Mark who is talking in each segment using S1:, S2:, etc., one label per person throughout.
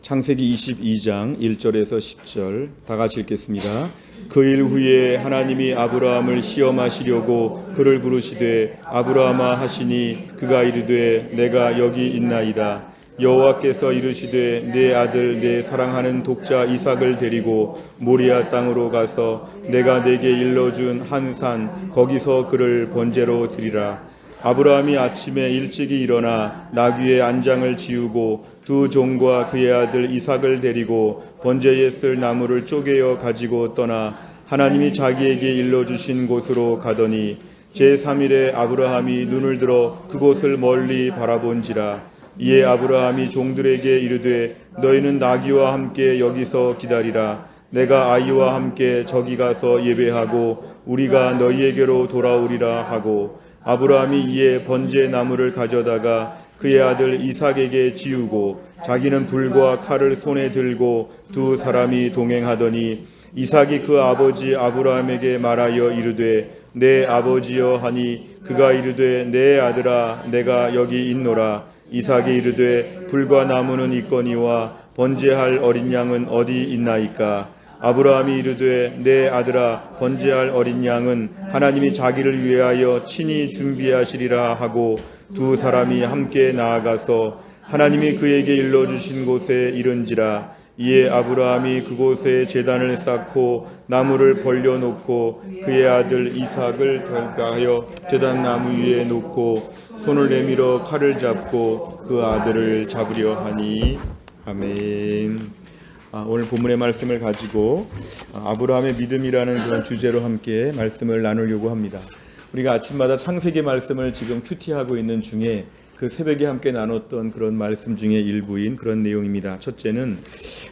S1: 창세기 22장 1절에서 10절 다 같이 읽겠습니다. 그 일 후에 하나님이 아브라함을 시험하시려고 그를 부르시되 아브라함아 하시니 그가 이르되 내가 여기 있나이다. 여호와께서 이르시되 내 아들 내 사랑하는 독자 이삭을 데리고 모리아 땅으로 가서 내가 내게 일러준 한 산 거기서 그를 번제로 드리라. 아브라함이 아침에 일찍이 일어나 나귀의 안장을 지우고 두 종과 그의 아들 이삭을 데리고 번제에 쓸 나무를 쪼개어 가지고 떠나 하나님이 자기에게 일러주신 곳으로 가더니 제3일에 아브라함이 눈을 들어 그곳을 멀리 바라본지라. 이에 아브라함이 종들에게 이르되 너희는 나귀와 함께 여기서 기다리라. 내가 아이와 함께 저기 가서 예배하고 우리가 너희에게로 돌아오리라 하고 아브라함이 이에 번제 나무를 가져다가 그의 아들 이삭에게 지우고 자기는 불과 칼을 손에 들고 두 사람이 동행하더니 이삭이 그 아버지 아브라함에게 말하여 이르되 내 아버지여 하니 그가 이르되 내 아들아 내가 여기 있노라. 이삭이 이르되 불과 나무는 있거니와 번제할 어린 양은 어디 있나이까. 아브라함이 이르되 내 아들아 번제할 어린 양은 하나님이 자기를 위하여 친히 준비하시리라 하고 두 사람이 함께 나아가서 하나님이 그에게 일러주신 곳에 이른지라. 이에 아브라함이 그곳에 제단을 쌓고 나무를 벌려놓고 그의 아들 이삭을 대가하여 제단 나무 위에 놓고 손을 내밀어 칼을 잡고 그 아들을 잡으려 하니. 아멘. 오늘 본문의 말씀을 가지고 아브라함의 믿음이라는 그런 주제로 함께 말씀을 나누려고 합니다. 우리가 아침마다 창세기 말씀을 지금 큐티하고 있는 중에 그 새벽에 함께 나눴던 그런 말씀 중에 일부인 그런 내용입니다. 첫째는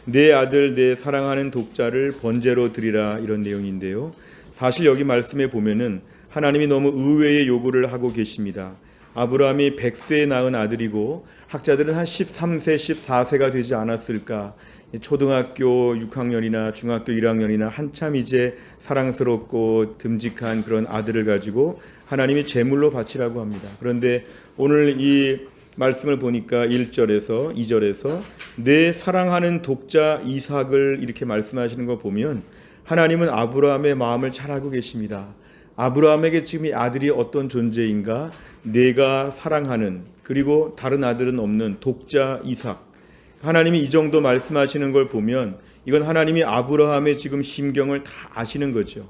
S1: 내 아들 내 사랑하는 독자를 번제로 드리라, 이런 내용인데요. 사실 여기 말씀에 보면은 하나님이 너무 의외의 요구를 하고 계십니다. 아브라함이 100세에 낳은 아들이고 학자들은 한 13세, 14세가 되지 않았을까. 초등학교 6학년이나 중학교 1학년이나 한참 이제 사랑스럽고 듬직한 그런 아들을 가지고 하나님이 제물로 바치라고 합니다. 그런데 오늘 이 말씀을 보니까 1절에서 2절에서 내 사랑하는 독자 이삭을 이렇게 말씀하시는 거 보면 하나님은 아브라함의 마음을 잘 알고 계십니다. 아브라함에게 지금 이 아들이 어떤 존재인가, 내가 사랑하는, 그리고 다른 아들은 없는 독자 이삭, 하나님이 이 정도 말씀하시는 걸 보면 이건 하나님이 아브라함의 지금 심경을 다 아시는 거죠.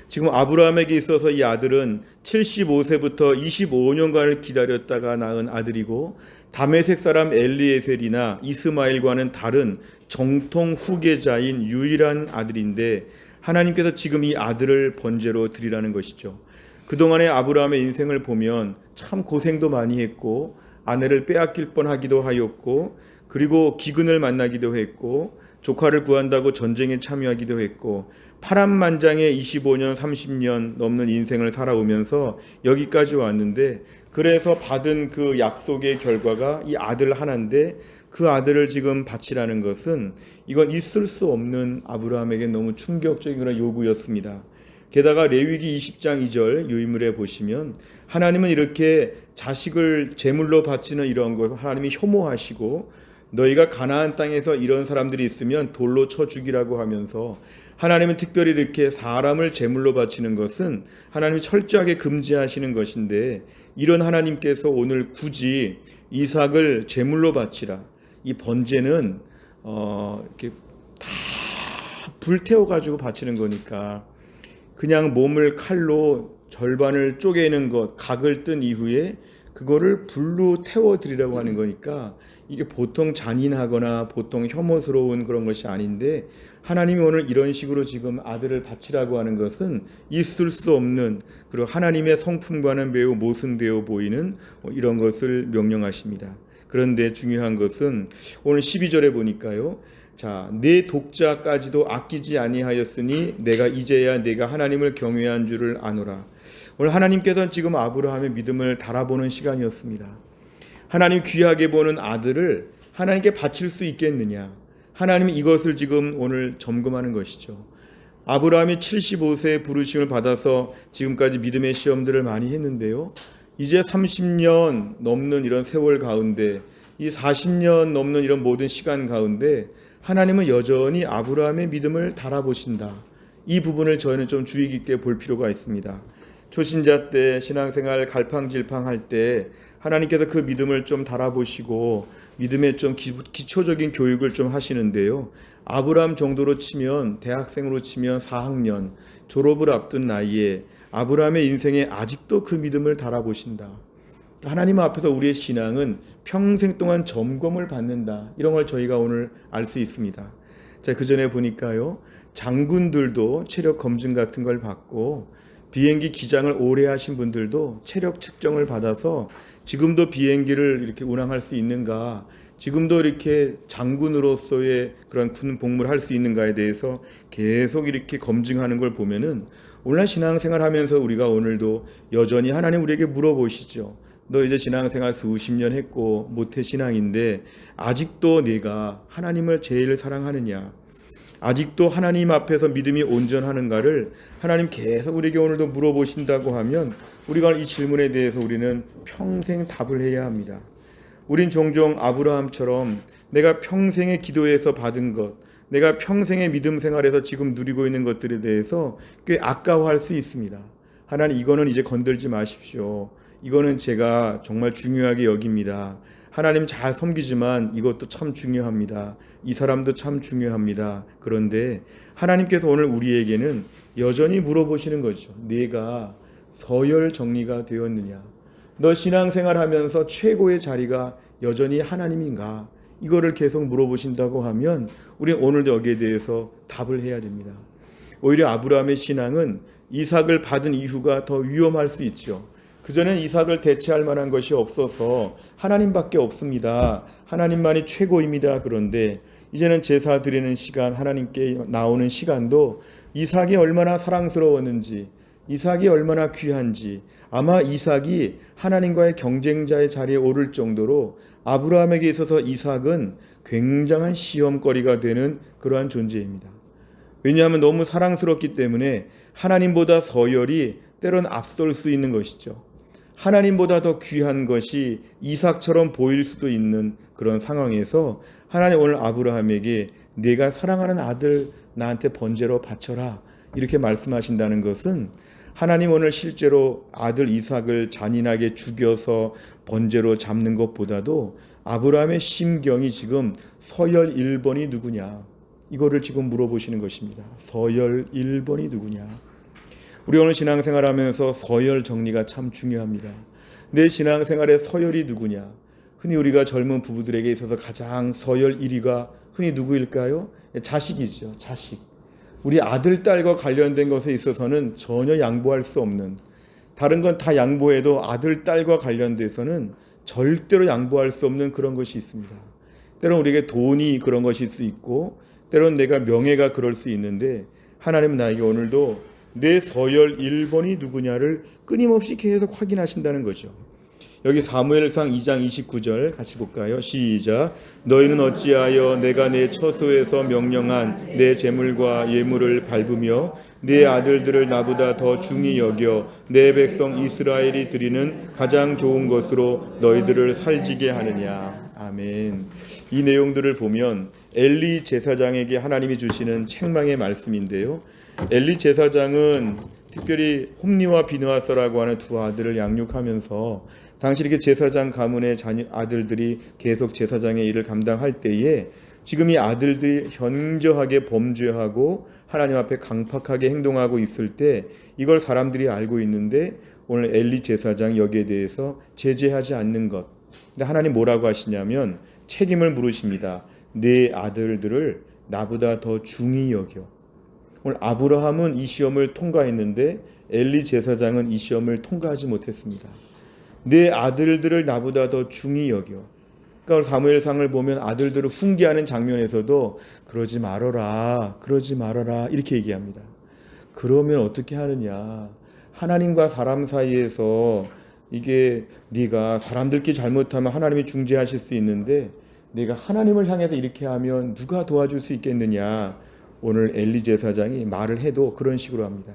S1: 지금 아브라함에게 있어서 이 아들은 75세부터 25년간을 기다렸다가 낳은 아들이고 다메섹 사람 엘리에셀이나 이스마엘과는 다른 정통 후계자인 유일한 아들인데 하나님께서 지금 이 아들을 번제로 드리라는 것이죠. 그동안의 아브라함의 인생을 보면 참 고생도 많이 했고 아내를 빼앗길 뻔하기도 하였고 그리고 기근을 만나기도 했고 조카를 구한다고 전쟁에 참여하기도 했고 파란만장의 25년 30년 넘는 인생을 살아오면서 여기까지 왔는데, 그래서 받은 그 약속의 결과가 이 아들 하나인데 그 아들을 지금 바치라는 것은 이건 있을 수 없는 아브라함에게 너무 충격적인 그런 요구였습니다. 게다가 레위기 20장 2절 유인물에 보시면 하나님은 이렇게 자식을 제물로 바치는 이런 것을 하나님이 혐오하시고 너희가 가나안 땅에서 이런 사람들이 있으면 돌로 쳐 죽이라고 하면서 하나님은 특별히 이렇게 사람을 제물로 바치는 것은 하나님이 철저하게 금지하시는 것인데 이런 하나님께서 오늘 굳이 이삭을 제물로 바치라. 이 번제는 이렇게 다 불태워 가지고 바치는 거니까 그냥 몸을 칼로 절반을 쪼개는 것, 각을 뜬 이후에 그거를 불로 태워 드리라고 하는 거니까 이게 보통 잔인하거나 보통 혐오스러운 그런 것이 아닌데 하나님이 오늘 이런 식으로 지금 아들을 바치라고 하는 것은 있을 수 없는, 그리고 하나님의 성품과는 매우 모순되어 보이는 이런 것을 명령하십니다. 그런데 중요한 것은 오늘 12절에 보니까요. 자, 내 독자까지도 아끼지 아니하였으니 내가 이제야 내가 하나님을 경외한 줄을 아노라. 오늘 하나님께서는 지금 아브라함의 믿음을 달아보는 시간이었습니다. 하나님 귀하게 보는 아들을 하나님께 바칠 수 있겠느냐, 하나님이 이것을 지금 오늘 점검하는 것이죠. 아브라함이 75세의 부르심을 받아서 지금까지 믿음의 시험들을 많이 했는데요, 이제 30년 넘는 이런 세월 가운데 이 40년 넘는 이런 모든 시간 가운데 하나님은 여전히 아브라함의 믿음을 달아보신다. 이 부분을 저희는 좀 주의 깊게 볼 필요가 있습니다. 초신자 때 신앙생활 갈팡질팡할 때 하나님께서 그 믿음을 좀 달아보시고 믿음의 좀 기초적인 교육을 좀 하시는데요. 아브라함 정도로 치면 대학생으로 치면 4학년 졸업을 앞둔 나이에 아브라함의 인생에 아직도 그 믿음을 달아보신다. 하나님 앞에서 우리의 신앙은 평생 동안 점검을 받는다. 이런 걸 저희가 오늘 알 수 있습니다. 자, 그 전에 보니까요. 장군들도 체력 검증 같은 걸 받고 비행기 기장을 오래 하신 분들도 체력 측정을 받아서 지금도 비행기를 이렇게 운항할 수 있는가, 지금도 이렇게 장군으로서의 그런 군 복무를 할 수 있는가에 대해서 계속 이렇게 검증하는 걸 보면은 오늘날 신앙생활 하면서 우리가 오늘도 여전히 하나님 우리에게 물어보시죠. 너 이제 신앙생활 수십 년 했고 모태신앙인데 아직도 네가 하나님을 제일 사랑하느냐, 아직도 하나님 앞에서 믿음이 온전하는가를 하나님 계속 우리에게 오늘도 물어보신다고 하면 우리가 이 질문에 대해서 우리는 평생 답을 해야 합니다. 우린 종종 아브라함처럼 내가 평생의 기도에서 받은 것, 내가 평생의 믿음 생활에서 지금 누리고 있는 것들에 대해서 꽤 아까워할 수 있습니다. 하나님, 이거는 이제 건들지 마십시오. 이거는 제가 정말 중요하게 여깁니다. 하나님 잘 섬기지만 이것도 참 중요합니다. 이 사람도 참 중요합니다. 그런데 하나님께서 오늘 우리에게는 여전히 물어보시는 거죠. 내가 서열 정리가 되었느냐? 너 신앙생활하면서 최고의 자리가 여전히 하나님인가? 이거를 계속 물어보신다고 하면 우리는 오늘도 여기에 대해서 답을 해야 됩니다. 오히려 아브라함의 신앙은 이삭을 받은 이후가 더 위험할 수 있죠. 그전엔 이삭을 대체할 만한 것이 없어서 하나님밖에 없습니다. 하나님만이 최고입니다. 그런데 이제는 제사 드리는 시간, 하나님께 나오는 시간도 이삭이 얼마나 사랑스러웠는지, 이삭이 얼마나 귀한지, 아마 이삭이 하나님과의 경쟁자의 자리에 오를 정도로 아브라함에게 있어서 이삭은 굉장한 시험거리가 되는 그러한 존재입니다. 왜냐하면 너무 사랑스럽기 때문에 하나님보다 서열이 때로는 앞설 수 있는 것이죠. 하나님보다 더 귀한 것이 이삭처럼 보일 수도 있는 그런 상황에서 하나님 오늘 아브라함에게 내가 사랑하는 아들 나한테 번제로 바쳐라 이렇게 말씀하신다는 것은 하나님 오늘 실제로 아들 이삭을 잔인하게 죽여서 번제로 잡는 것보다도 아브라함의 심경이 지금 서열 1번이 누구냐, 이거를 지금 물어보시는 것입니다. 서열 1번이 누구냐. 우리 오늘 신앙생활하면서 서열 정리가 참 중요합니다. 내 신앙생활의 서열이 누구냐. 흔히 우리가 젊은 부부들에게 있어서 가장 서열 1위가 흔히 누구일까요? 자식이죠. 자식. 우리 아들, 딸과 관련된 것에 있어서는 전혀 양보할 수 없는, 다른 건 다 양보해도 아들, 딸과 관련돼서는 절대로 양보할 수 없는 그런 것이 있습니다. 때로는 우리에게 돈이 그런 것일 수 있고 때로는 내가 명예가 그럴 수 있는데 하나님은 나에게 오늘도 내 서열 1번이 누구냐를 끊임없이 계속 확인하신다는 거죠. 여기 사무엘상 2장 29절 같이 볼까요? 시작. 너희는 어찌하여 내가 내 처소에서 명령한 내 재물과 예물을 밟으며 내 아들들을 나보다 더 중히 여겨 내 백성 이스라엘이 드리는 가장 좋은 것으로 너희들을 살지게 하느냐. 아멘. 이 내용들을 보면 엘리 제사장에게 하나님이 주시는 책망의 말씀인데요. 엘리 제사장은 특별히 홈리와 비느하스라고 하는 두 아들을 양육하면서 당시 이렇게 제사장 가문의 아들들이 계속 제사장의 일을 감당할 때에 지금 이 아들들이 현저하게 범죄하고 하나님 앞에 강팍하게 행동하고 있을 때 이걸 사람들이 알고 있는데 오늘 엘리 제사장이 여기에 대해서 제재하지 않는 것. 근데 하나님 뭐라고 하시냐면 책임을 물으십니다. 내 아들들을 나보다 더 중히 여겨. 오늘 아브라함은 이 시험을 통과했는데 엘리 제사장은 이 시험을 통과하지 못했습니다. 내 아들들을 나보다 더 중히 여겨. 그러니까 사무엘상을 보면 아들들을 훈계하는 장면에서도 그러지 말아라, 그러지 말아라 이렇게 얘기합니다. 그러면 어떻게 하느냐. 하나님과 사람 사이에서 이게 네가 사람들끼리 잘못하면 하나님이 중재하실 수 있는데 네가 하나님을 향해서 이렇게 하면 누가 도와줄 수 있겠느냐. 오늘 엘리 제사장이 말을 해도 그런 식으로 합니다.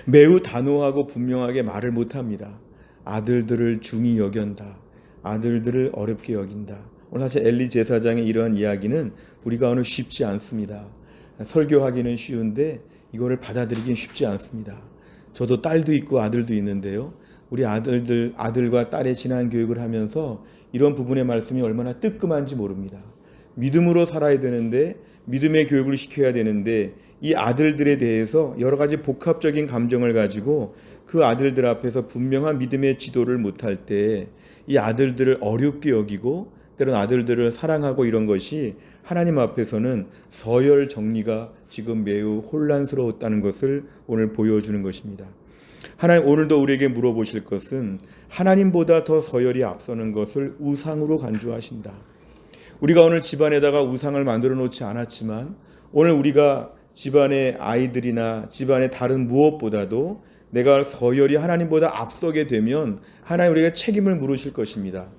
S1: 매우 단호하고 분명하게 말을 못합니다. 아들들을 중히 여긴다. 아들들을 어렵게 여긴다. 오늘 사실 엘리 제사장의 이러한 이야기는 우리가 오늘 쉽지 않습니다. 설교하기는 쉬운데 이거를 받아들이긴 쉽지 않습니다. 저도 딸도 있고 아들도 있는데요. 우리 아들과 딸의 신앙 교육을 하면서 이런 부분의 말씀이 얼마나 뜨끔한지 모릅니다. 믿음으로 살아야 되는데, 믿음의 교육을 시켜야 되는데, 이 아들들에 대해서 여러 가지 복합적인 감정을 가지고 그 아들들 앞에서 분명한 믿음의 지도를 못할 때 이 아들들을 어렵게 여기고 때론 아들들을 사랑하고 이런 것이 하나님 앞에서는 서열 정리가 지금 매우 혼란스러웠다는 것을 오늘 보여주는 것입니다. 하나님 오늘도 우리에게 물어보실 것은 하나님보다 더 서열이 앞서는 것을 우상으로 간주하신다. 우리가 오늘 집안에다가 우상을 만들어 놓지 않았지만 오늘 우리가 집안의 아이들이나 집안의 다른 무엇보다도 내가 서열이 하나님보다 앞서게 되면 하나님 우리에게 책임을 물으실 것입니다.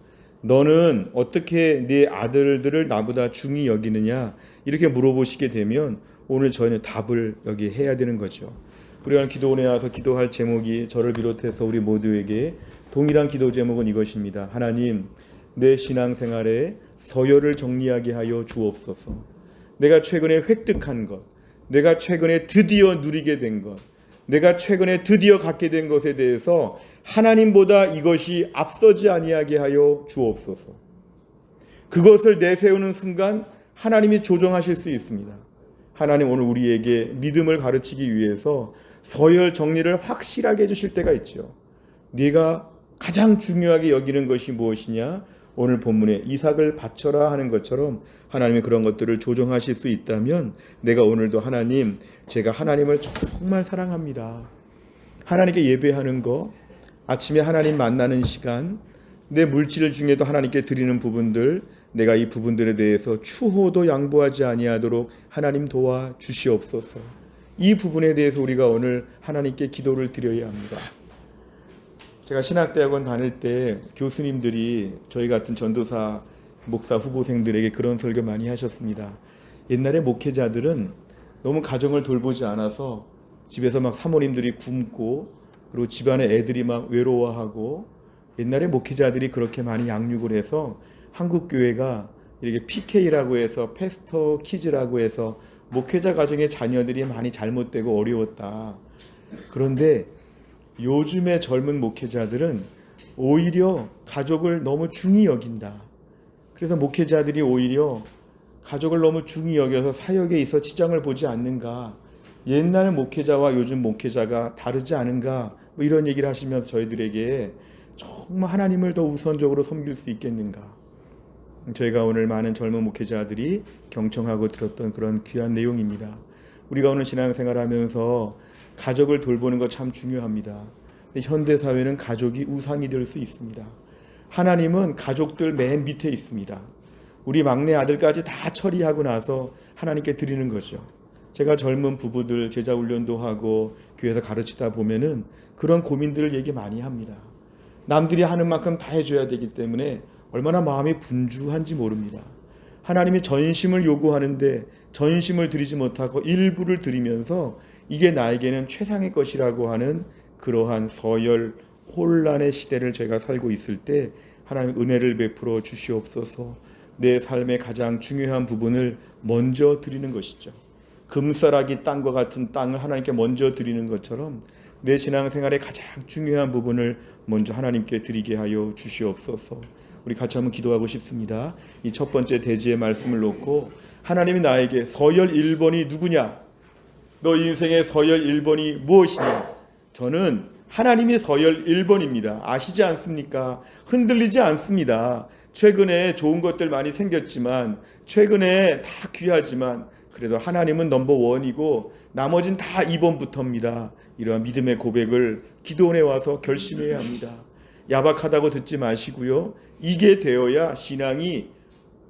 S1: 너는 어떻게 네 아들들을 나보다 중히 여기느냐 이렇게 물어보시게 되면 오늘 저희는 답을 여기 해야 되는 거죠. 우리가 기도원에 와서 기도할 제목이 저를 비롯해서 우리 모두에게 동일한 기도 제목은 이것입니다. 하나님, 내 신앙생활에 서열을 정리하게 하여 주옵소서. 내가 최근에 획득한 것, 내가 최근에 드디어 누리게 된 것, 내가 최근에 드디어 갖게 된 것에 대해서 하나님보다 이것이 앞서지 아니하게 하여 주옵소서. 그것을 내세우는 순간 하나님이 조정하실 수 있습니다. 하나님 오늘 우리에게 믿음을 가르치기 위해서 서열 정리를 확실하게 해주실 때가 있죠. 네가 가장 중요하게 여기는 것이 무엇이냐? 오늘 본문에 이삭을 바쳐라 하는 것처럼 하나님이 그런 것들을 조정하실 수 있다면 내가 오늘도 하나님, 제가 하나님을 정말 사랑합니다. 하나님께 예배하는 거, 아침에 하나님 만나는 시간, 내 물질 중에도 하나님께 드리는 부분들, 내가 이 부분들에 대해서 추호도 양보하지 아니하도록 하나님 도와 주시옵소서. 이 부분에 대해서 우리가 오늘 하나님께 기도를 드려야 합니다. 제가 신학대학원 다닐 때 교수님들이 저희 같은 전도사, 목사 후보생들에게 그런 설교 많이 하셨습니다. 옛날에 목회자들은 너무 가정을 돌보지 않아서 집에서 막 사모님들이 굶고 그리고 집안에 애들이 막 외로워하고 옛날에 목회자들이 그렇게 많이 양육을 해서 한국 교회가 이렇게 PK라고 해서 패스터 키즈라고 해서 목회자 가정의 자녀들이 많이 잘못되고 어려웠다. 그런데 요즘의 젊은 목회자들은 오히려 가족을 너무 중히 여긴다. 그래서 목회자들이 오히려 가족을 너무 중히 여겨서 사역에 있어 지장을 보지 않는가. 옛날 목회자와 요즘 목회자가 다르지 않은가. 뭐 이런 얘기를 하시면서 저희들에게 정말 하나님을 더 우선적으로 섬길 수 있겠는가. 저희가 오늘 많은 젊은 목회자들이 경청하고 들었던 그런 귀한 내용입니다. 우리가 오늘 신앙생활하면서 가족을 돌보는 거 참 중요합니다. 근데 현대사회는 가족이 우상이 될 수 있습니다. 하나님은 가족들 맨 밑에 있습니다. 우리 막내 아들까지 다 처리하고 나서 하나님께 드리는 거죠. 제가 젊은 부부들 제자 훈련도 하고 교회에서 가르치다 보면은 그런 고민들을 얘기 많이 합니다. 남들이 하는 만큼 다 해줘야 되기 때문에 얼마나 마음이 분주한지 모릅니다. 하나님이 전심을 요구하는데 전심을 드리지 못하고 일부를 드리면서 이게 나에게는 최상의 것이라고 하는 그러한 서열 혼란의 시대를 제가 살고 있을 때 하나님 은혜를 베풀어 주시옵소서. 내 삶의 가장 중요한 부분을 먼저 드리는 것이죠. 금싸라기 땅과 같은 땅을 하나님께 먼저 드리는 것처럼 내 신앙생활의 가장 중요한 부분을 먼저 하나님께 드리게 하여 주시옵소서. 우리 같이 한번 기도하고 싶습니다. 이 첫 번째 대지의 말씀을 놓고 하나님이 나에게 서열 1번이 누구냐? 너 인생의 서열 1번이 무엇이냐? 저는 하나님이 서열 1번입니다. 아시지 않습니까? 흔들리지 않습니다. 최근에 좋은 것들 많이 생겼지만 최근에 다 귀하지만 그래도 하나님은 넘버1이고 나머진 다 2번부터입니다. 이러한 믿음의 고백을 기도원에 와서 결심해야 합니다. 야박하다고 듣지 마시고요. 이게 되어야 신앙이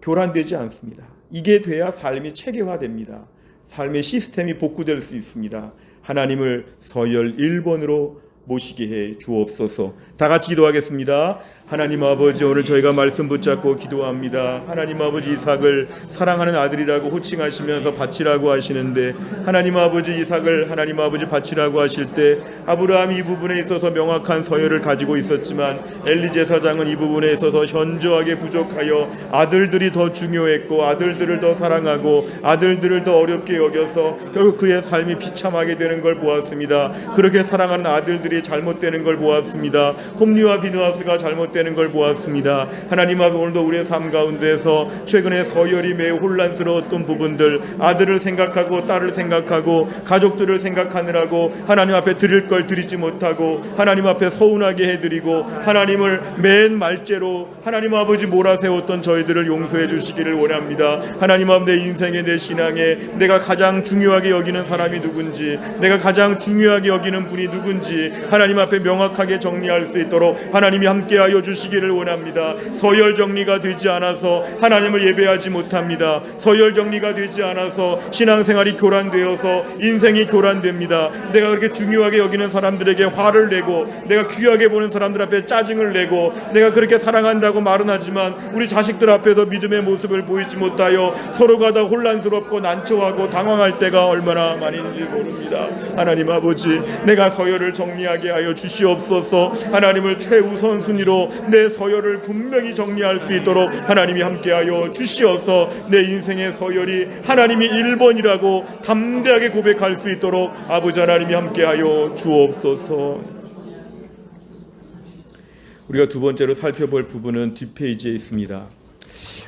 S1: 교란되지 않습니다. 이게 돼야 삶이 체계화됩니다. 삶의 시스템이 복구될 수 있습니다. 하나님을 서열 1번으로 모시게 해 주옵소서. 다 같이 기도하겠습니다. 하나님 아버지, 오늘 저희가 말씀 붙잡고 기도합니다. 하나님 아버지, 이삭을 사랑하는 아들이라고 호칭하시면서 바치라고 하시는데, 하나님 아버지, 이삭을 하나님 아버지 바치라고 하실 때 아브라함이 이 부분에 있어서 명확한 서열을 가지고 있었지만 엘리 제사장은 이 부분에 있어서 현저하게 부족하여 아들들이 더 중요했고 아들들을 더 사랑하고 아들들을 더 어렵게 여겨서 결국 그의 삶이 비참하게 되는 걸 보았습니다. 그렇게 사랑하는 아들들이 잘못되는 걸 보았습니다. 홈리와 비느하스가 잘못되는 걸 보았습니다. 하나님 앞에 오늘도 우리의 삶 가운데서 최근에 서열이 매우 혼란스러웠던 부분들, 아들을 생각하고 딸을 생각하고 가족들을 생각하느라고 하나님 앞에 드릴 걸 드리지 못하고 하나님 앞에 서운하게 해드리고 하나님을 맨 말째로 하나님 아버지 몰아세웠던 저희들을 용서해 주시기를 원합니다. 하나님 앞에 내 인생에, 내 신앙에 내가 가장 중요하게 여기는 사람이 누군지, 내가 가장 중요하게 여기는 분이 누군지 하나님 앞에 명확하게 정리할 수 있도록 하나님이 함께하여 주시기를 원합니다. 서열 정리가 되지 않아서 하나님을 예배하지 못합니다. 서열 정리가 되지 않아서 신앙생활이 교란되어서 인생이 교란됩니다. 내가 그렇게 중요하게 여기는 사람들에게 화를 내고 내가 귀하게 보는 사람들 앞에 짜증을 내고 내가 그렇게 사랑한다고 말은 하지만 우리 자식들 앞에서 믿음의 모습을 보이지 못하여 서로가 다 혼란스럽고 난처하고 당황할 때가 얼마나 많은지 모릅니다. 하나님 아버지, 내가 서열을 정리하게 하여 주시옵소서. 하나님을 최우선순위로 내 서열을 분명히 정리할 수 있도록 하나님이 함께하여 주시어서 내 인생의 서열이 하나님이 1번이라고 담대하게 고백할 수 있도록 아버지 하나님이 함께하여 주옵소서. 우리가 두 번째로 살펴볼 부분은 뒷페이지에 있습니다.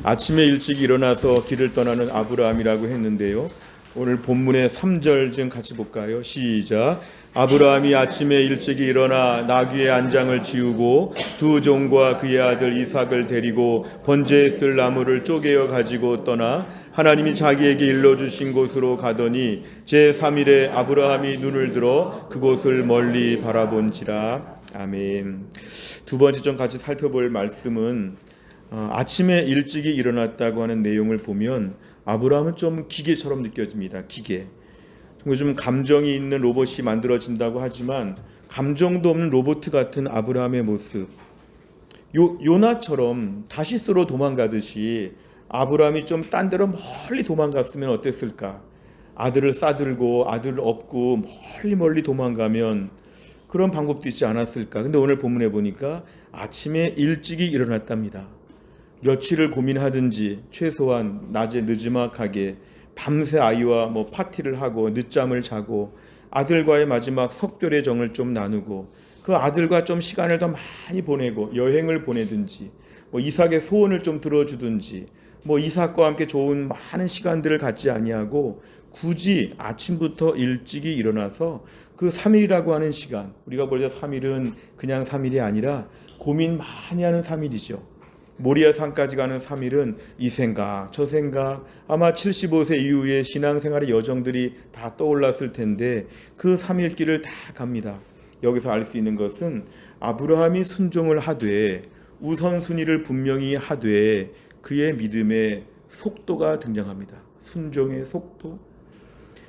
S1: 아침에 일찍 일어나서 길을 떠나는 아브라함이라고 했는데요, 오늘 본문의 3절 좀 같이 볼까요? 시작. 아브라함이 아침에 일찍 일어나 나귀의 안장을 지우고 두 종과 그의 아들 이삭을 데리고 번제에 쓸 나무를 쪼개어 가지고 떠나 하나님이 자기에게 일러주신 곳으로 가더니 제3일에 아브라함이 눈을 들어 그곳을 멀리 바라본지라. 아멘. 두 번째 좀 같이 살펴볼 말씀은 아침에 일찍이 일어났다고 하는 내용을 보면 아브라함은 좀 기계처럼 느껴집니다. 기계. 요즘 감정이 있는 로봇이 만들어진다고 하지만 감정도 없는 로봇 같은 아브라함의 모습, 요나처럼 다시스로 도망가듯이 아브라함이 좀 딴 데로 멀리 도망갔으면 어땠을까? 아들을 싸들고 아들을 업고 멀리 도망가면 그런 방법도 있지 않았을까? 근데 오늘 본문에 보니까 아침에 일찍이 일어났답니다. 며칠을 고민하든지 최소한 낮에 늦지막하게 밤새 아이와 파티를 하고 늦잠을 자고 아들과의 마지막 석별의 정을 좀 나누고 그 아들과 좀 시간을 더 많이 보내고 여행을 보내든지 이삭의 소원을 좀 들어주든지 이삭과 함께 좋은 많은 시간들을 갖지 아니하고 굳이 아침부터 일찍이 일어나서 그 3일이라고 하는 시간, 우리가 볼 때 3일은 그냥 3일이 아니라 고민 많이 하는 3일이죠. 모리아 산까지 가는 3일은 이 생각 저 생각, 아마 75세 이후에 신앙생활의 여정들이 다 떠올랐을 텐데 그 3일 길을 다 갑니다. 여기서 알 수 있는 것은 아브라함이 순종을 하되 우선순위를 분명히 하되 그의 믿음의 속도가 등장합니다. 순종의 속도.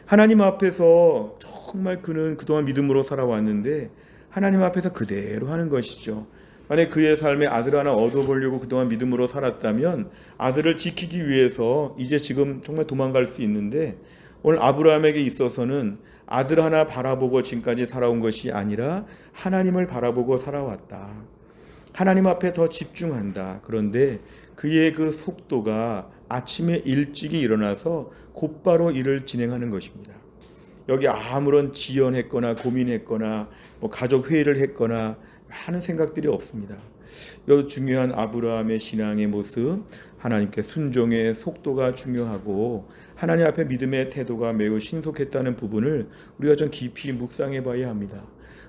S1: 하나님 앞에서 정말 그는 그동안 믿음으로 살아왔는데 하나님 앞에서 그대로 하는 것이죠. 만약 그의 삶에 아들 하나 얻어보려고 그동안 믿음으로 살았다면 아들을 지키기 위해서 이제 지금 정말 도망갈 수 있는데 오늘 아브라함에게 있어서는 아들 하나 바라보고 지금까지 살아온 것이 아니라 하나님을 바라보고 살아왔다. 하나님 앞에 더 집중한다. 그런데 그의 그 속도가 아침에 일찍이 일어나서 곧바로 일을 진행하는 것입니다. 여기 아무런 지연했거나 고민했거나 가족 회의를 했거나 하는 생각들이 없습니다. 여기 중요한 아브라함의 신앙의 모습, 하나님께 순종의 속도가 중요하고 하나님 앞에 믿음의 태도가 매우 신속했다는 부분을 우리가 좀 깊이 묵상해 봐야 합니다.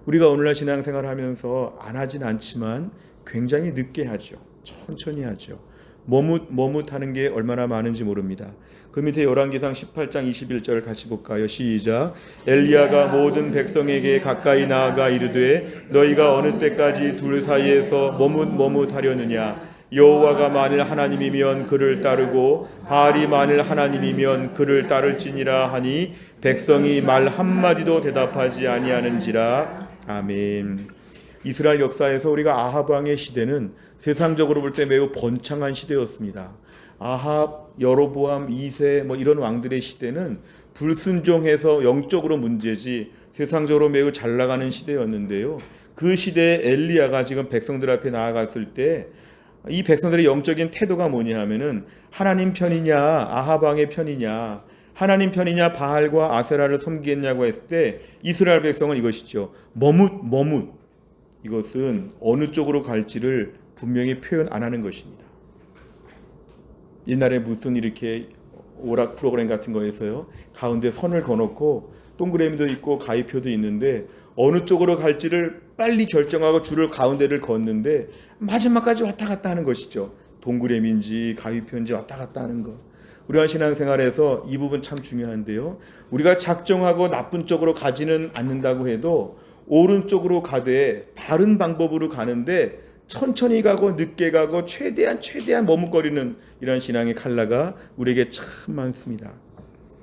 S1: 우리가 오늘날 신앙생활 하면서 안 하진 않지만 굉장히 늦게 하죠. 천천히 하죠. 머뭇하는 게 얼마나 많은지 모릅니다. 그 밑에 열왕기상 18장 21절 같이 볼까요? 시작. 엘리야가 모든 백성에게 가까이 나아가 이르되 너희가 어느 때까지 둘 사이에서 머뭇하려느냐? 여호와가 만일 하나님이면 그를 따르고 바알이 만일 하나님이면 그를 따를지니라 하니 백성이 말 한마디도 대답하지 아니하는지라. 아멘. 이스라엘 역사에서 우리가 아합 왕의 시대는 세상적으로 볼 때 매우 번창한 시대였습니다. 아합, 여로보암, 이세 이런 왕들의 시대는 불순종해서 영적으로 문제지 세상적으로 매우 잘 나가는 시대였는데요. 그 시대에 엘리야가 지금 백성들 앞에 나아갔을 때 이 백성들의 영적인 태도가 뭐냐 하면은 하나님 편이냐 아합 왕의 편이냐, 하나님 편이냐 바알과 아세라를 섬기겠냐고 했을 때 이스라엘 백성은 이것이죠. 머뭇. 이것은 어느 쪽으로 갈지를 분명히 표현 안 하는 것입니다. 옛날에 무슨 이렇게 오락 프로그램 같은 거에서요, 가운데 선을 그어놓고 동그라미도 있고 가위표도 있는데 어느 쪽으로 갈지를 빨리 결정하고 줄을 가운데를 걷는데 마지막까지 왔다 갔다 하는 것이죠. 동그라미인지 가위표인지 왔다 갔다 하는 거. 우리가 신앙생활에서 이 부분 참 중요한데요. 우리가 작정하고 나쁜 쪽으로 가지는 않는다고 해도 오른쪽으로 가되 바른 방법으로 가는데 천천히 가고 늦게 가고 최대한 머뭇거리는 이런 신앙의 칼라가 우리에게 참 많습니다.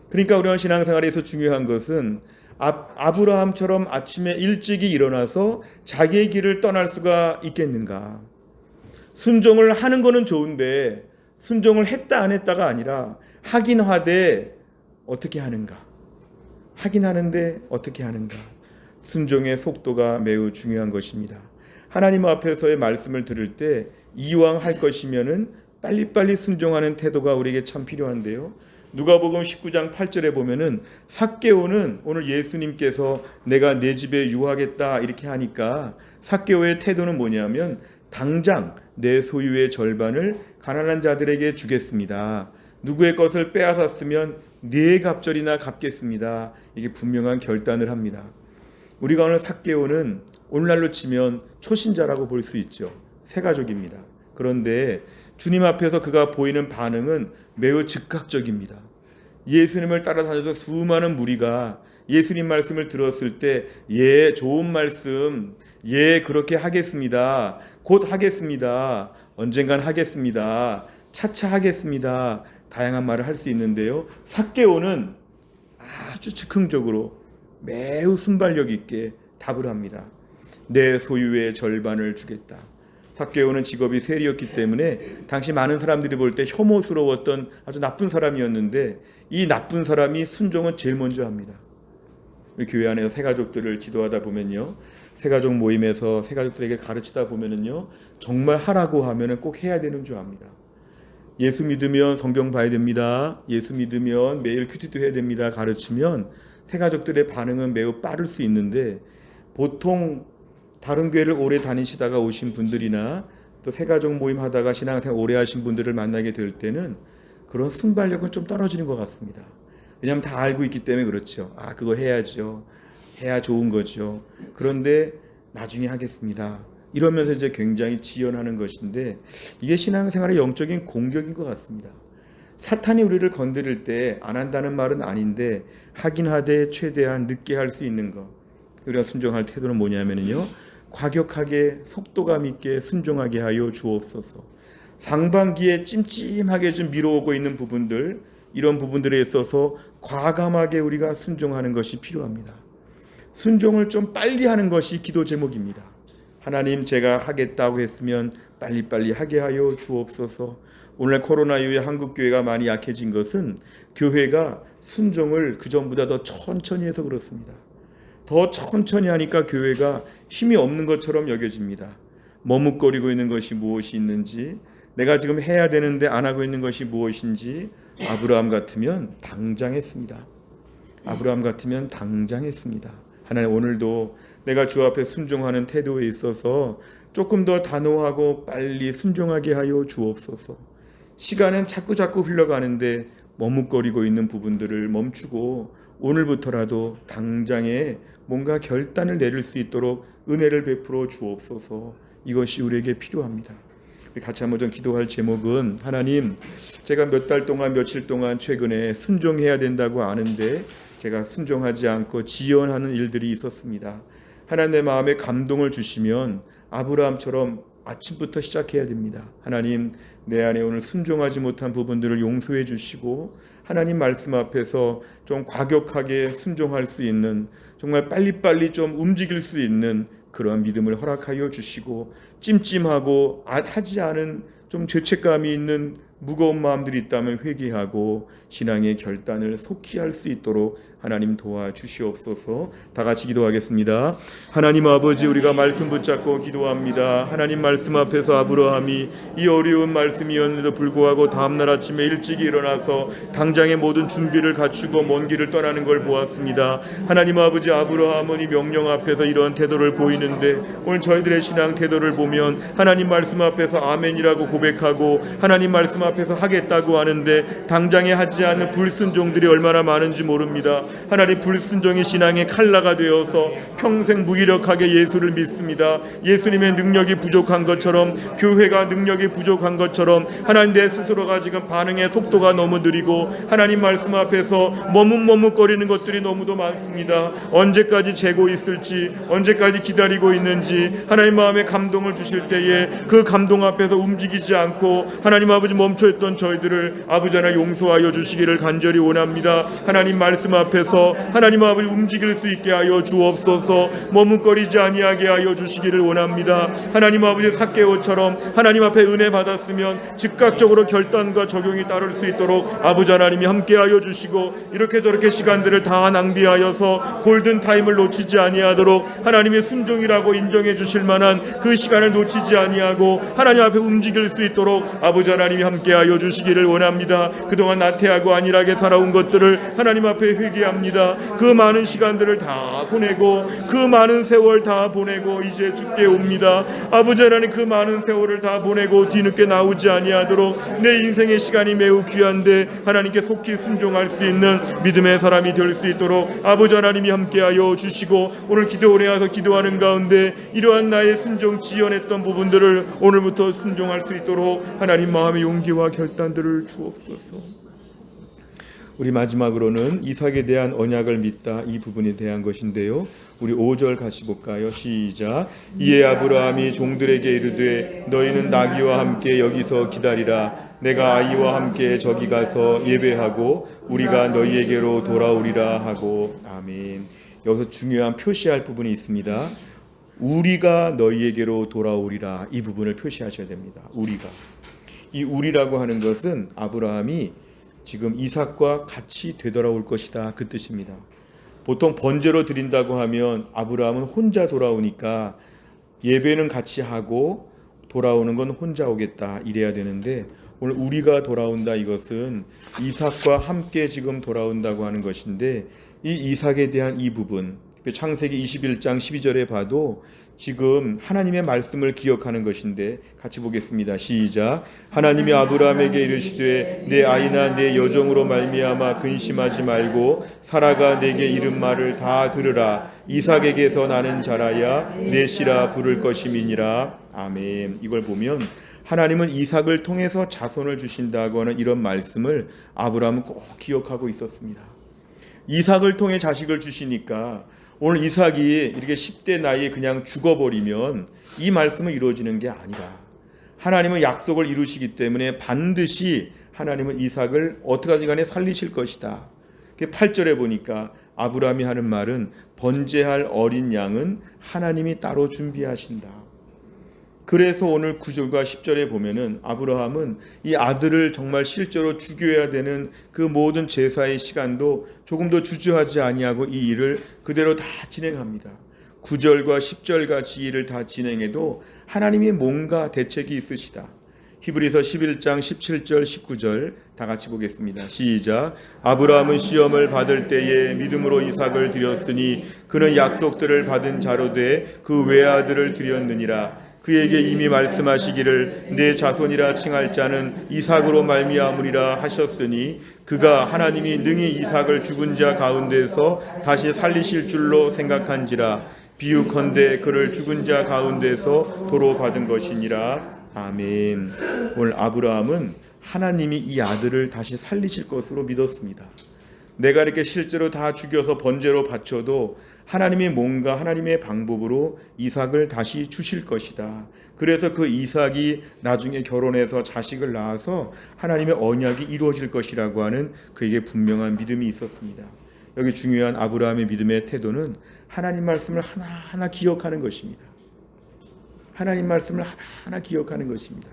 S1: 그러니까 우리가 신앙생활에서 중요한 것은 아브라함처럼 아침에 일찍이 일어나서 자기의 길을 떠날 수가 있겠는가. 순종을 하는 거는 좋은데 순종을 했다 안 했다가 아니라 하긴 하되 어떻게 하는가. 하긴 하는데 어떻게 하는가. 순종의 속도가 매우 중요한 것입니다. 하나님 앞에서의 말씀을 들을 때 이왕 할 것이면은 빨리빨리 순종하는 태도가 우리에게 참 필요한데요. 누가복음 19장 8절에 보면은 삭개오는 오늘 예수님께서 내가 내 집에 유하겠다 이렇게 하니까 삭개오의 태도는 뭐냐면 당장 내 소유의 절반을 가난한 자들에게 주겠습니다. 누구의 것을 빼앗았으면 네 갑절이나 갚겠습니다. 이게 분명한 결단을 합니다. 우리가 오늘 삭개오는 오늘날로 치면 초신자라고 볼 수 있죠. 새가족입니다. 그런데 주님 앞에서 그가 보이는 반응은 매우 즉각적입니다. 예수님을 따라다녀서 수많은 무리가 예수님 말씀을 들었을 때 예, 좋은 말씀, 예, 그렇게 하겠습니다. 곧 하겠습니다. 언젠간 하겠습니다. 차차 하겠습니다. 다양한 말을 할 수 있는데요. 삭개오는 아주 즉흥적으로 매우 순발력 있게 답을 합니다. 내 소유의 절반을 주겠다. 삭개오는 직업이 세리였기 때문에 당시 많은 사람들이 볼 때 혐오스러웠던 아주 나쁜 사람이었는데 이 나쁜 사람이 순종은 제일 먼저 합니다. 우리 교회 안에서 새가족들을 지도하다 보면요, 새가족 모임에서 새가족들에게 가르치다 보면은요, 정말 하라고 하면은 꼭 해야 되는 줄 압니다. 예수 믿으면 성경 봐야 됩니다. 예수 믿으면 매일 큐티도 해야 됩니다. 가르치면 새가족들의 반응은 매우 빠를 수 있는데 보통 다른 교회를 오래 다니시다가 오신 분들이나 또 새가족 모임 하다가 신앙생활 오래 하신 분들을 만나게 될 때는 그런 순발력은 좀 떨어지는 것 같습니다. 왜냐하면 다 알고 있기 때문에 그렇죠. 그거 해야죠. 해야 좋은 거죠. 그런데 나중에 하겠습니다. 이러면서 이제 굉장히 지연하는 것인데 이게 신앙생활의 영적인 공격인 것 같습니다. 사탄이 우리를 건드릴 때 안 한다는 말은 아닌데 하긴 하되 최대한 늦게 할 수 있는 것. 우리가 순종할 태도는 뭐냐면요, 과격하게 속도감 있게 순종하게 하여 주옵소서. 상반기에 찜찜하게 좀 미뤄오고 있는 부분들, 이런 부분들에 있어서 과감하게 우리가 순종하는 것이 필요합니다. 순종을 좀 빨리 하는 것이 기도 제목입니다. 하나님, 제가 하겠다고 했으면 빨리빨리 하게 하여 주옵소서. 오늘 코로나 이후에 한국 교회가 많이 약해진 것은 교회가 순종을 그전보다 더 천천히 해서 그렇습니다. 더 천천히 하니까 교회가 힘이 없는 것처럼 여겨집니다. 머뭇거리고 있는 것이 무엇이 있는지, 내가 지금 해야 되는데 안 하고 있는 것이 무엇인지. 아브라함 같으면 당장 했습니다. 아브라함 같으면 당장 했습니다. 하나님, 오늘도 내가 주 앞에 순종하는 태도에 있어서 조금 더 단호하고 빨리 순종하게 하여 주옵소서. 시간은 자꾸 흘러가는데 머뭇거리고 있는 부분들을 멈추고 오늘부터라도 당장에 뭔가 결단을 내릴 수 있도록 은혜를 베풀어 주옵소서. 이것이 우리에게 필요합니다. 우리 같이 한번 좀 기도할 제목은, 하나님, 제가 몇 달 동안 며칠 동안 최근에 순종해야 된다고 아는데 제가 순종하지 않고 지연하는 일들이 있었습니다. 하나님, 내 마음에 감동을 주시면 아브라함처럼 아침부터 시작해야 됩니다. 하나님, 내 안에 오늘 순종하지 못한 부분들을 용서해 주시고 하나님 말씀 앞에서 좀 과격하게 순종할 수 있는, 정말 빨리빨리 좀 움직일 수 있는 그런 믿음을 허락하여 주시고, 찜찜하고 하지 않은 좀 죄책감이 있는 무거운 마음들이 있다면 회개하고 신앙의 결단을 속히 할 수 있도록 하나님 도와주시옵소서. 다 같이 기도하겠습니다. 하나님 아버지, 우리가 말씀 붙잡고 기도합니다. 하나님 말씀 앞에서 아브라함이 이 어려운 말씀이었는데도 불구하고 다음날 아침에 일찍 일어나서 당장의 모든 준비를 갖추고 먼 길을 떠나는 걸 보았습니다. 하나님 아버지, 아브라함은 이 명령 앞에서 이런 태도를 보이는데 오늘 저희들의 신앙 태도를 보면 하나님 말씀 앞에서 아멘이라고 고백하고 하나님 말씀 앞에서 하겠다고 하는데 당장에 하지 않는 불순종들이 얼마나 많은지 모릅니다. 하나님, 불순종이 신앙의 칼라가 되어서 평생 무기력하게 예수를 믿습니다. 예수님의 능력이 부족한 것처럼, 교회가 능력이 부족한 것처럼 하나님, 내 스스로가 지금 반응의 속도가 너무 느리고 하나님 말씀 앞에서 머뭇머뭇거리는 것들이 너무도 많습니다. 언제까지 재고 있을지, 언제까지 기다리고 있는지, 하나님 마음에 감동을 주실 때에 그 감동 앞에서 움직이지 않고 하나님 아버지 멈춰있던 저희들을 아버지 하나 용서하여 주시기를 간절히 원합니다. 하나님 말씀 앞에서 하나님 아버지 움직일 수 있게 하여 주옵소서. 머뭇거리지 아니하게 하여 주시기를 원합니다. 하나님 아버지, 삭개오처럼 하나님 앞에 은혜 받았으면 즉각적으로 결단과 적용이 따를 수 있도록 아버지 하나님이 함께하여 주시고, 이렇게 저렇게 시간들을 다 낭비하여서 골든타임을 놓치지 아니하도록 하나님의 순종이라고 인정해 주실 만한 그 시간을 놓치지 아니하고 하나님 앞에 움직일 수 있도록 아버지 하나님이 함께하여 주시기를 원합니다. 그동안 나태하고 안일하게 살아온 것들을 하나님 앞에 회개합니다. 그 많은 시간들을 다 보내고 그 많은 세월 다 보내고 이제 죽게 옵니다. 아버지 하나님, 그 많은 세월을 다 보내고 뒤늦게 나오지 아니하도록 내 인생의 시간이 매우 귀한데 하나님께 속히 순종할 수 있는 믿음의 사람이 될 수 있도록 아버지 하나님이 함께하여 주시고, 오늘 기도원에 와서 기도하는 가운데 이러한 나의 순종 지연했던 부분들을 오늘부터 순종할 수 있도록 하나님 마음의 용기와 결단들을 주옵소서. 우리 마지막으로는 이삭에 대한 언약을 믿다, 이 부분에 대한 것인데요. 우리 5절 같이 볼까요? 시작. 이에 아브라함이 종들에게 이르되 너희는 나귀와 함께 여기서 기다리라. 내가 아이와 함께 저기 가서 예배하고 우리가 너희에게로 돌아오리라 하고. 아멘. 여기서 중요한 표시할 부분이 있습니다. 우리가 너희에게로 돌아오리라, 이 부분을 표시하셔야 됩니다. 우리가. 이 우리라고 하는 것은 아브라함이 지금 이삭과 같이 되돌아올 것이다, 그 뜻입니다. 보통 번제로 드린다고 하면 아브라함은 혼자 돌아오니까 예배는 같이 하고 돌아오는 건 혼자 오겠다, 이래야 되는데 오늘 우리가 돌아온다, 이것은 이삭과 함께 지금 돌아온다고 하는 것인데, 이 이삭에 대한 이 부분, 창세기 21장 12절에 봐도 지금 하나님의 말씀을 기억하는 것인데, 같이 보겠습니다. 시작. 하나님이 아브라함에게 이르시되 내 아이나 내 여종으로 말미암아 근심하지 말고 사라가 내게 이른 말을 다 들으라. 이삭에게서 나는 자라야 내 씨라 부를 것임이니라. 아멘. 이걸 보면 하나님은 이삭을 통해서 자손을 주신다고 하는 이런 말씀을 아브라함은 꼭 기억하고 있었습니다. 이삭을 통해 자식을 주시니까 오늘 이삭이 이렇게 10대 나이에 그냥 죽어버리면 이 말씀은 이루어지는 게 아니라, 하나님은 약속을 이루시기 때문에 반드시 하나님은 이삭을 어떻게 하든 간에 살리실 것이다. 8절에 보니까 아브라함이 하는 말은 번제할 어린 양은 하나님이 따로 준비하신다. 그래서 오늘 9절과 10절에 보면은 아브라함은 이 아들을 정말 실제로 죽여야 되는 그 모든 제사의 시간도 조금도 주저하지 아니하고 이 일을 그대로 다 진행합니다. 9절과 10절 같이 이 일을 다 진행해도 하나님이 뭔가 대책이 있으시다. 히브리서 11장 17절 19절 다 같이 보겠습니다. 시작. 아브라함은 시험을 받을 때에 믿음으로 이삭을 드렸으니 그는 약속들을 받은 자로 돼 그 외아들을 드렸느니라. 그에게 이미 말씀하시기를 내 자손이라 칭할 자는 이삭으로 말미암으리라 하셨으니 그가 하나님이 능히 이삭을 죽은 자 가운데서 다시 살리실 줄로 생각한지라. 비유컨대 그를 죽은 자 가운데서 도로 받은 것이니라. 아멘. 오늘 아브라함은 하나님이 이 아들을 다시 살리실 것으로 믿었습니다. 내가 이렇게 실제로 다 죽여서 번제로 바쳐도 하나님이 뭔가 하나님의 방법으로 이삭을 다시 주실 것이다. 그래서 그 이삭이 나중에 결혼해서 자식을 낳아서 하나님의 언약이 이루어질 것이라고 하는 그에게 분명한 믿음이 있었습니다. 여기 중요한 아브라함의 믿음의 태도는 하나님 말씀을 하나하나 기억하는 것입니다. 하나님 말씀을 하나하나 기억하는 것입니다.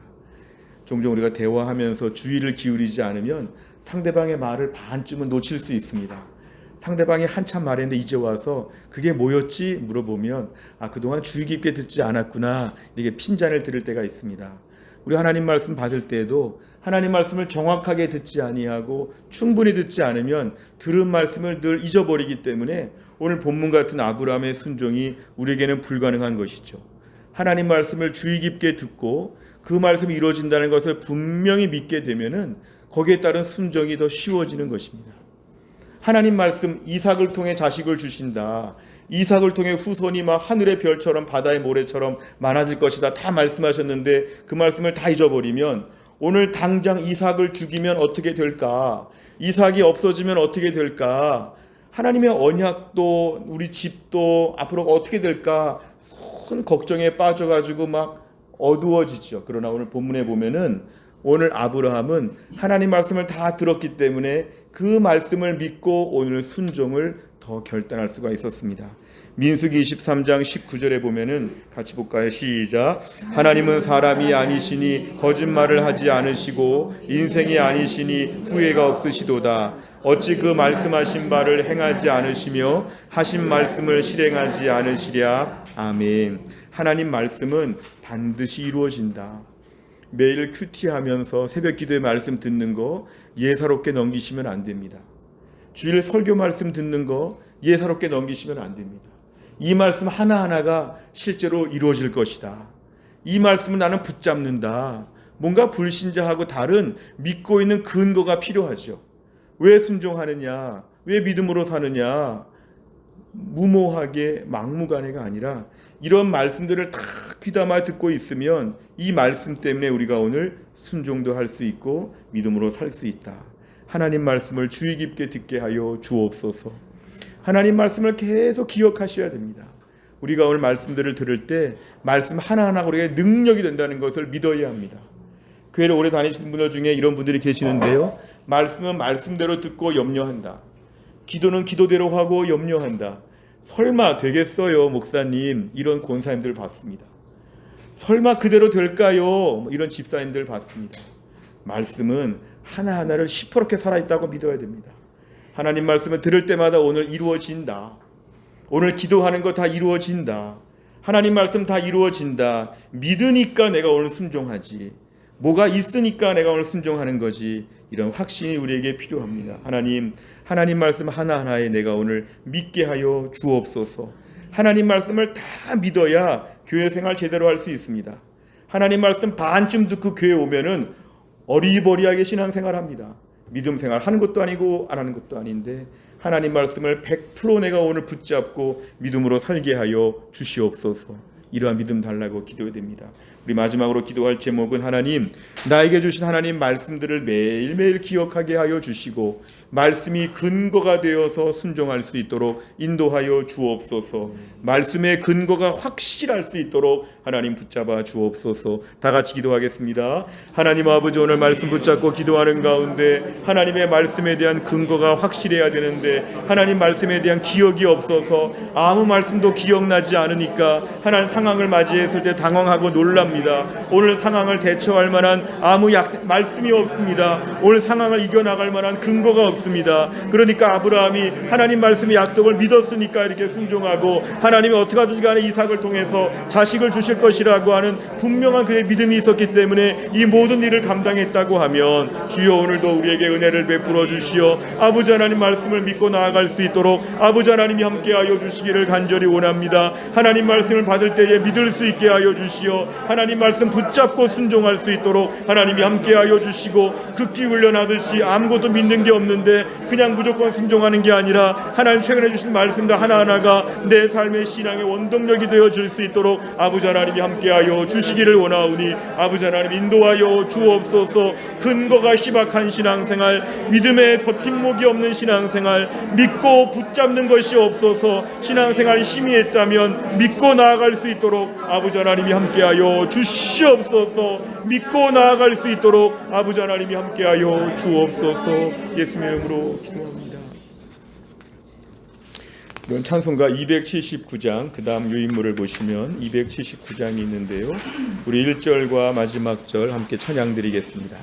S1: 종종 우리가 대화하면서 주의를 기울이지 않으면 상대방의 말을 반쯤은 놓칠 수 있습니다. 상대방이 한참 말했는데 이제 와서 그게 뭐였지? 물어보면 그동안 주의 깊게 듣지 않았구나, 이렇게 핀잔을 들을 때가 있습니다. 우리 하나님 말씀 받을 때에도 하나님 말씀을 정확하게 듣지 아니하고 충분히 듣지 않으면 들은 말씀을 늘 잊어버리기 때문에 오늘 본문 같은 아브라함의 순종이 우리에게는 불가능한 것이죠. 하나님 말씀을 주의 깊게 듣고 그 말씀이 이루어진다는 것을 분명히 믿게 되면은 거기에 따른 순종이 더 쉬워지는 것입니다. 하나님 말씀, 이삭을 통해 자식을 주신다, 이삭을 통해 후손이 막 하늘의 별처럼 바다의 모래처럼 많아질 것이다, 다 말씀하셨는데 그 말씀을 다 잊어버리면 오늘 당장 이삭을 죽이면 어떻게 될까? 이삭이 없어지면 어떻게 될까? 하나님의 언약도 우리 집도 앞으로 어떻게 될까? 큰 걱정에 빠져가지고 막 어두워지죠. 그러나 오늘 본문에 보면은 오늘 아브라함은 하나님 말씀을 다 들었기 때문에 그 말씀을 믿고 오늘 순종을 더 결단할 수가 있었습니다. 민수기 23장 19절에 보면은 같이 볼까요? 시작. 하나님은 사람이 아니시니 거짓말을 하지 않으시고 인생이 아니시니 후회가 없으시도다. 어찌 그 말씀하신 바를 행하지 않으시며 하신 말씀을 실행하지 않으시랴. 아멘. 하나님 말씀은 반드시 이루어진다. 매일 큐티하면서 새벽 기도의 말씀 듣는 거 예사롭게 넘기시면 안 됩니다. 주일 설교 말씀 듣는 거 예사롭게 넘기시면 안 됩니다. 이 말씀 하나하나가 실제로 이루어질 것이다. 이 말씀은 나는 붙잡는다. 뭔가 불신자하고 다른 믿고 있는 근거가 필요하죠. 왜 순종하느냐? 왜 믿음으로 사느냐? 무모하게 막무가내가 아니라 이런 말씀들을 다 귀담아 듣고 있으면 이 말씀 때문에 우리가 오늘 순종도 할 수 있고 믿음으로 살 수 있다. 하나님 말씀을 주의 깊게 듣게 하여 주옵소서. 하나님 말씀을 계속 기억하셔야 됩니다. 우리가 오늘 말씀들을 들을 때 말씀 하나하나가 우리에게 능력이 된다는 것을 믿어야 합니다. 교회를 오래 다니시는 분들 중에 이런 분들이 계시는데요. 말씀은 말씀대로 듣고 염려한다. 기도는 기도대로 하고 염려한다. 설마 되겠어요, 목사님? 이런 권사님들 봤습니다. 설마 그대로 될까요? 이런 집사님들 봤습니다. 말씀은 하나하나를 시퍼렇게 살아있다고 믿어야 됩니다. 하나님 말씀을 들을 때마다 오늘 이루어진다. 오늘 기도하는 거 다 이루어진다. 하나님 말씀 다 이루어진다. 믿으니까 내가 오늘 순종하지. 뭐가 있으니까 내가 오늘 순종하는 거지. 이런 확신이 우리에게 필요합니다. 하나님 말씀 하나하나에 내가 오늘 믿게 하여 주옵소서. 하나님 말씀을 다 믿어야 교회 생활 제대로 할 수 있습니다. 하나님 말씀 반쯤 듣고 교회 오면은 어리버리하게 신앙생활합니다. 믿음 생활 하는 것도 아니고 안 하는 것도 아닌데 하나님 말씀을 100% 내가 오늘 붙잡고 믿음으로 살게 하여 주시옵소서. 이러한 믿음 달라고 기도해야 됩니다. 우리 마지막으로 기도할 제목은 하나님, 나에게 주신 하나님 말씀들을 매일매일 기억하게 하여 주시고 말씀이 근거가 되어서 순종할 수 있도록 인도하여 주옵소서. 말씀의 근거가 확실할 수 있도록 하나님 붙잡아 주옵소서. 다 같이 기도하겠습니다. 하나님 아버지, 오늘 말씀 붙잡고 기도하는 가운데 하나님의 말씀에 대한 근거가 확실해야 되는데 하나님 말씀에 대한 기억이 없어서 아무 말씀도 기억나지 않으니까 하나님 상황을 맞이했을 때 당황하고 놀랍니다. 오늘 상황을 대처할 만한 아무 말씀이 없습니다. 오늘 상황을 이겨나갈 만한 근거가 없습니다. 그러니까 아브라함이 하나님 말씀의 약속을 믿었으니까 이렇게 순종하고 하나님이 어떻게 하든지 간에 이삭을 통해서 자식을 주실 것이라고 하는 분명한 그의 믿음이 있었기 때문에 이 모든 일을 감당했다고 하면 주여 오늘도 우리에게 은혜를 베풀어 주시어 아버지 하나님 말씀을 믿고 나아갈 수 있도록 아버지 하나님이 함께하여 주시기를 간절히 원합니다. 하나님 말씀을 받을 때에 믿을 수 있게 하여 주시어 하나님 하나님 말씀 붙잡고 순종할 수 있도록 하나님이 함께하여 주시고, 극기 훈련하듯이 아무것도 믿는 게 없는데 그냥 무조건 순종하는 게 아니라 하나님 최근에 주신 말씀들 하나하나가 내 삶의 신앙의 원동력이 되어질 수 있도록 아버지 하나님이 함께하여 주시기를 원하오니, 아버지 하나님 인도하여 주옵소서. 근거가 희박한 신앙생활, 믿음의 버팀목이 없는 신앙생활, 믿고 붙잡는 것이 없어서 신앙생활이 희미했다면 믿고 나아갈 수 있도록 아버지 하나님이 함께하여 주시옵소서. 믿고 나아갈 수 있도록 아버지 하나님이 함께하여 주옵소서. 예수님의 이름으로 기도합니다. 이건 찬송가 279장 그 다음 유인물을 보시면 279장이 있는데요, 우리 1절과 마지막 절 함께 찬양 드리겠습니다.